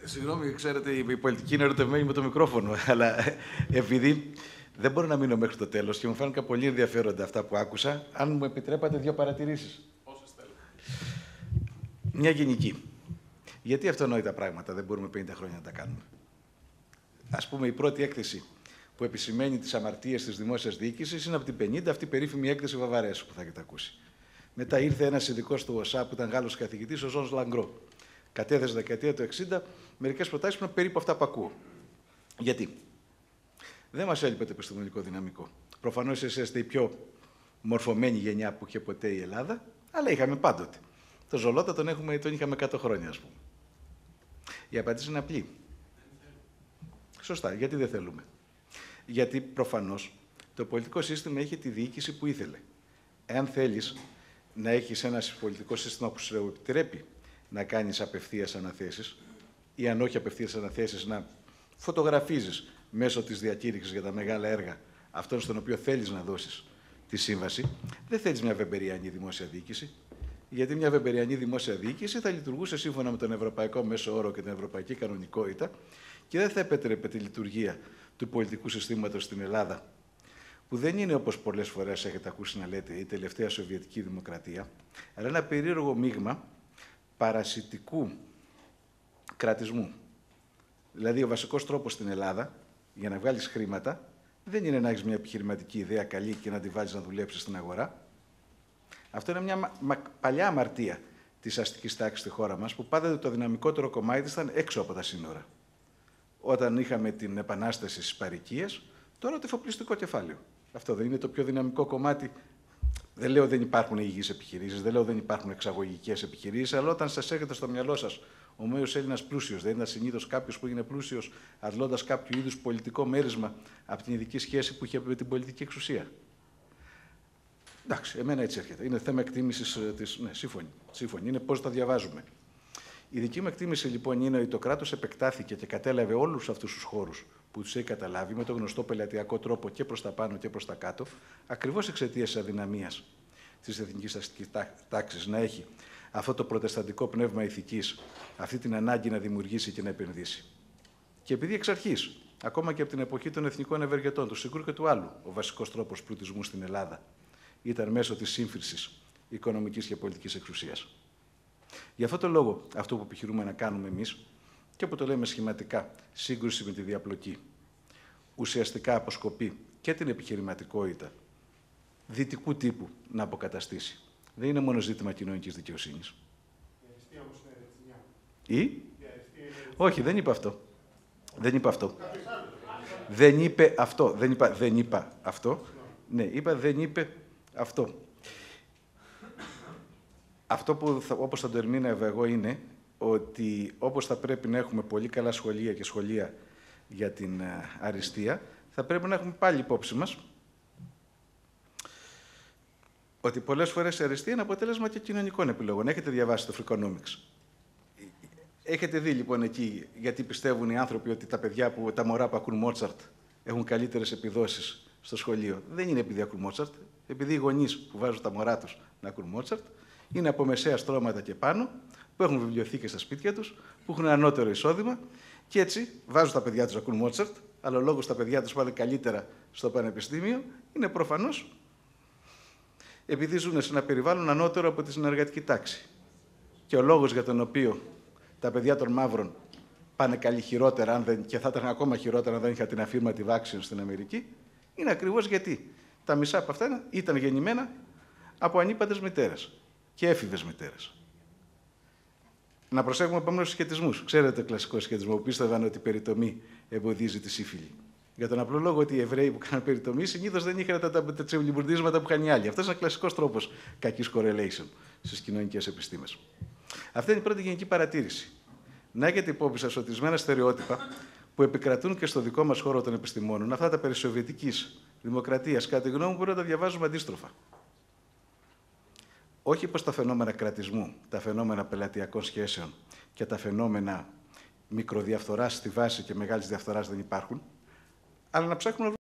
Συγγνώμη, ξέρετε, η πολιτική είναι ερωτευμένη με το μικρόφωνο, αλλά επειδή δεν μπορώ να μείνω μέχρι το τέλος και μου φάνηκαν πολύ ενδιαφέροντα αυτά που άκουσα, αν μου επιτρέπατε 2 παρατηρήσεις. Όσες θέλετε. Μια γενική. Γιατί αυτονόητα πράγματα δεν μπορούμε 50 χρόνια να τα κάνουμε? Ας πούμε, η πρώτη έκθεση που επισημαίνει τις αμαρτίες της δημόσιας διοίκησης είναι από την 50, αυτή η περίφημη έκθεση Βαβαρέσου που θα έχετε ακούσει. Μετά ήρθε ένας ειδικός του ΟΣΑ που ήταν Γάλλος καθηγητής, ο Ζων Λαγκρό. Κατέθεσε δεκαετία του 60 μερικές προτάσεις που είναι περίπου αυτά που ακούω. Γιατί? Δεν μας έλειπε το επιστημονικό δυναμικό. Προφανώς εσείς είστε η πιο μορφωμένη γενιά που είχε ποτέ η Ελλάδα, αλλά είχαμε πάντοτε. Το Ζολότα τον είχαμε 100 χρόνια, ας πούμε. Η απάντηση είναι απλή. Σωστά. Γιατί δεν θέλουμε? Γιατί προφανώς το πολιτικό σύστημα είχε τη διοίκηση που ήθελε. Εάν θέλεις να έχεις ένα πολιτικό σύστημα που σου επιτρέπει να κάνεις απευθείας αναθέσεις, ή αν όχι απευθείας αναθέσεις, να φωτογραφίζεις μέσω της διακήρυξης για τα μεγάλα έργα αυτόν στον οποίο θέλεις να δώσεις τη σύμβαση, δεν θέλεις μια βεμπεριανή δημόσια διοίκηση. Γιατί μια βεμπεριανή δημόσια διοίκηση θα λειτουργούσε σύμφωνα με τον ευρωπαϊκό μέσο όρο και την ευρωπαϊκή κανονικότητα και δεν θα επέτρεπε τη λειτουργία του πολιτικού συστήματος στην Ελλάδα, που δεν είναι, όπως πολλές φορές έχετε ακούσει να λέτε, η τελευταία Σοβιετική Δημοκρατία, αλλά ένα περίεργο μείγμα παρασιτικού κρατισμού. Δηλαδή, ο βασικός τρόπος στην Ελλάδα για να βγάλεις χρήματα δεν είναι να έχεις μια επιχειρηματική ιδέα καλή και να τη βάλεις να δουλέψεις στην αγορά. Αυτό είναι μια παλιά αμαρτία της αστικής τάξης στη χώρα μας, που πάντα το δυναμικότερο κομμάτι της ήταν έξω από τα σύνορα. Όταν είχαμε την επανάσταση στις παροικίες, τώρα το εφοπλιστικό κεφάλαιο. Αυτό δεν είναι το πιο δυναμικό κομμάτι? Δεν λέω δεν υπάρχουν υγιείς επιχειρήσεις, δεν λέω δεν υπάρχουν εξαγωγικές επιχειρήσεις, αλλά όταν σας έρχεται στο μυαλό σας ο μέος Έλληνας πλούσιος, δεν ήταν συνήθως κάποιος που είναι πλούσιος αντλώντας κάποιο είδους πολιτικό μέρισμα από την ειδική σχέση που είχε με την πολιτική εξουσία? Εντάξει, εμένα έτσι έρχεται. Είναι θέμα εκτίμησης της. Ναι, σύμφωνη. Είναι πώς τα διαβάζουμε. Η δική μου εκτίμηση λοιπόν είναι ότι το κράτος επεκτάθηκε και κατέλαβε όλους αυτούς τους χώρους που τους έχει καταλάβει με τον γνωστό πελατειακό τρόπο και προς τα πάνω και προς τα κάτω, ακριβώς εξαιτίας της αδυναμίας της εθνικής αστικής τάξης να έχει αυτό το προτεσταντικό πνεύμα ηθικής, αυτή την ανάγκη να δημιουργήσει και να επενδύσει. Και επειδή εξ αρχής, ακόμα και από την εποχή των εθνικών ευεργετών, του Συγκρού και του Άλλου, ο βασικός τρόπος πλουτισμού στην Ελλάδα ήταν μέσω της σύμφρησης οικονομικής και πολιτικής εξουσίας. Γι' αυτό το λόγο, αυτό που επιχειρούμε να κάνουμε εμείς, και που το λέμε σχηματικά σύγκρουση με τη διαπλοκή, ουσιαστικά αποσκοπεί και την επιχειρηματικότητα δυτικού τύπου να αποκαταστήσει. Δεν είναι μόνο ζήτημα κοινωνικής δικαιοσύνης. Η αριστεία όμως είναι ρετσινιά. Όχι, δεν είπα αυτό. Δεν είπα αυτό. Δεν είπε αυτό. Δεν είπα αυτό. Ναι, είπα δεν είπε αυτό. Αυτό που όπως θα το ερμήνευα εγώ είναι ότι όπως θα πρέπει να έχουμε πολύ καλά σχολεία και σχολεία για την αριστεία, θα πρέπει να έχουμε πάλι υπόψη μας ότι πολλές φορές η αριστεία είναι αποτέλεσμα και κοινωνικών επιλογών. Έχετε διαβάσει το Freakonomics. Έχετε δει λοιπόν εκεί γιατί πιστεύουν οι άνθρωποι ότι τα μωρά που ακούν Μότσαρτ έχουν καλύτερες επιδόσεις στο σχολείο. Δεν είναι επειδή ακούν Μότσαρτ, επειδή οι γονείς που βάζουν τα μωρά τους να ακούν Μότσαρτ είναι από μεσαία στρώματα και πάνω, που έχουν βιβλιοθήκες στα σπίτια τους, που έχουν ανώτερο εισόδημα και έτσι βάζουν τα παιδιά τους να ακούν Μότσαρτ, αλλά ο λόγος τα παιδιά τους πάνε καλύτερα στο πανεπιστήμιο είναι προφανώς επειδή ζουν σε ένα περιβάλλον ανώτερο από τη συνεργατική τάξη. Και ο λόγος για τον οποίο τα παιδιά των μαύρων πάνε καλή χειρότερα, και θα ήταν ακόμα χειρότερα αν δεν είχα την affirmative action στην Αμερική, είναι ακριβώς γιατί τα μισά από αυτά ήταν γεννημένα από ανήπαντες μητέρες και έφηβες μητέρες. Να προσέχουμε επομένως στους σχετισμούς. Ξέρετε το κλασικό σχετισμό που πίστευαν ότι η περιτομή εμποδίζει τη σύφυλη. Για τον απλό λόγο ότι οι Εβραίοι που κάνουν περιτομή συνήθως δεν είχαν τα τσιμπουρδίσματα που είχαν οι άλλοι. Αυτό είναι ένα κλασικός τρόπος κακής correlation στις κοινωνικές επιστήμες. Αυτή είναι η πρώτη γενική παρατήρηση. Να έχετε υπόψη σας ότι ορισμένα στερεότυπα που επικρατούν και στο δικό μας χώρο των επιστημόνων, αυτά τα περί σοβιετικής δημοκρατίας, κατά τη γνώμη μου, μπορεί να τα διαβάζουμε αντίστροφα. Όχι πως τα φαινόμενα κρατισμού, τα φαινόμενα πελατειακών σχέσεων και τα φαινόμενα μικροδιαφθοράς στη βάση και μεγάλης διαφθοράς δεν υπάρχουν, αλλά να ψάχνουμε